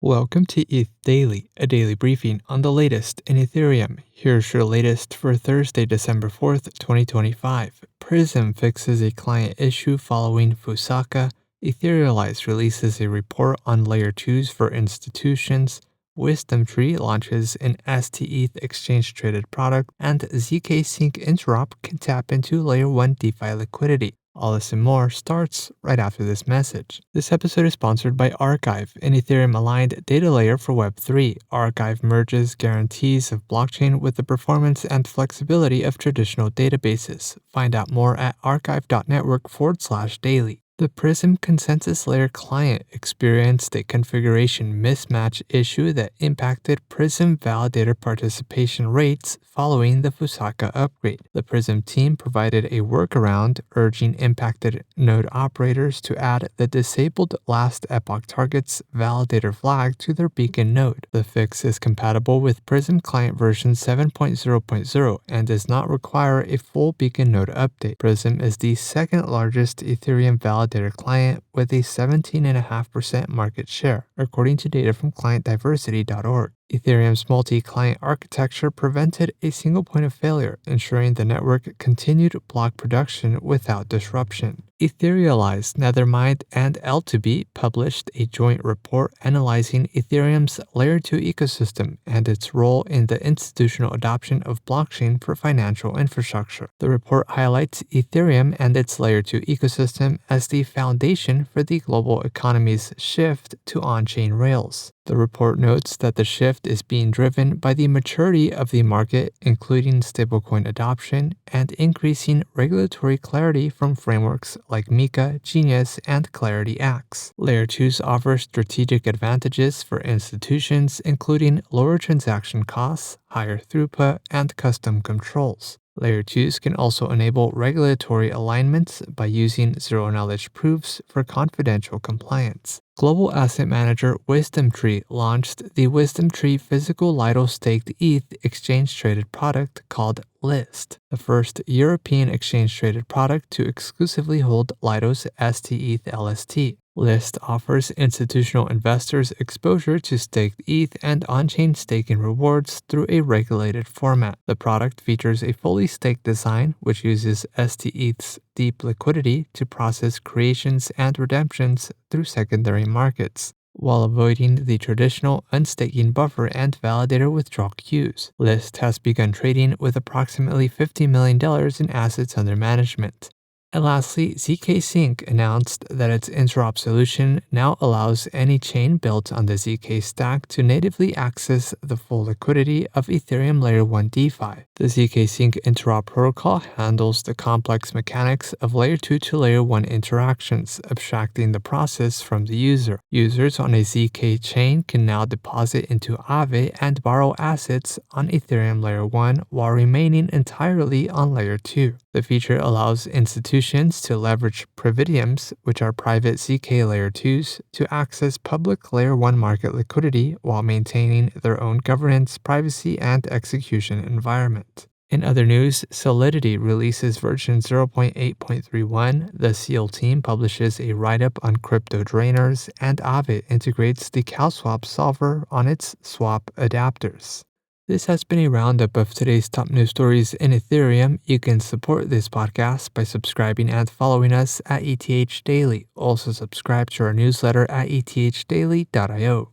Welcome to ETH Daily, a daily briefing on the latest in Ethereum. Here's your latest for Thursday, December 4th, 2025. Prysm fixes a client issue following Fusaka. Etherealize releases a report on Layer 2s for institutions. Wisdom Tree launches an STETH exchange-traded product, and ZK Sync Interop can tap into Layer 1 DeFi liquidity. All this and more starts right after this message. This episode is sponsored by Archive, an Ethereum-aligned data layer for Web3. Archive merges guarantees of blockchain with the performance and flexibility of traditional databases. Find out more at archive.network/daily. The Prysm consensus layer client experienced a configuration mismatch issue that impacted Prysm validator participation rates following the Fusaka upgrade. The Prysm team provided a workaround, urging impacted node operators to add the disabled last epoch targets validator flag to their beacon node. The fix is compatible with Prysm client version 7.0.0 and does not require a full beacon node update. Prysm is the second largest Ethereum validator client with a 17.5% market share, according to data from clientdiversity.org. Ethereum's multi-client architecture prevented a single point of failure, ensuring the network continued block production without disruption. Etherealize, Nethermind, and L2B published a joint report analyzing Ethereum's Layer 2 ecosystem and its role in the institutional adoption of blockchain for financial infrastructure. The report highlights Ethereum and its Layer 2 ecosystem as the foundation for the global economy's shift to on-chain rails. The report notes that the shift is being driven by the maturity of the market, including stablecoin adoption, and increasing regulatory clarity from frameworks like Mika, Genius, and Clarity X. Layer 2s offer strategic advantages for institutions, including lower transaction costs, higher throughput, and custom controls. Layer 2s can also enable regulatory alignments by using zero-knowledge proofs for confidential compliance. Global asset manager Wisdom Tree launched the Wisdom Tree physical Lido-staked ETH exchange-traded product called List, the first European exchange-traded product to exclusively hold Lido's STETH LST. List offers institutional investors exposure to staked ETH and on-chain staking rewards through a regulated format. The product features a fully staked design, which uses STETH's deep liquidity to process creations and redemptions through secondary markets, while avoiding the traditional unstaking buffer and validator withdrawal queues. List has begun trading with approximately $50 million in assets under management. And lastly, ZK Sync announced that its interop solution now allows any chain built on the ZK stack to natively access the full liquidity of Ethereum Layer 1 DeFi. The ZK Sync interop protocol handles the complex mechanics of Layer 2 to Layer 1 interactions, abstracting the process from the user. Users on a ZK chain can now deposit into Aave and borrow assets on Ethereum Layer 1 while remaining entirely on Layer 2. The feature allows institutions to leverage Prividiums, which are private ZK Layer 2s, to access public Layer 1 market liquidity while maintaining their own governance, privacy, and execution environment. In other news, Solidity releases version 0.8.31, the SEAL team publishes a write-up on crypto drainers, and Aave integrates the CalSwap solver on its swap adapters. This has been a roundup of today's top news stories in Ethereum. You can support this podcast by subscribing and following us at ETH Daily. Also subscribe to our newsletter at ethdaily.io.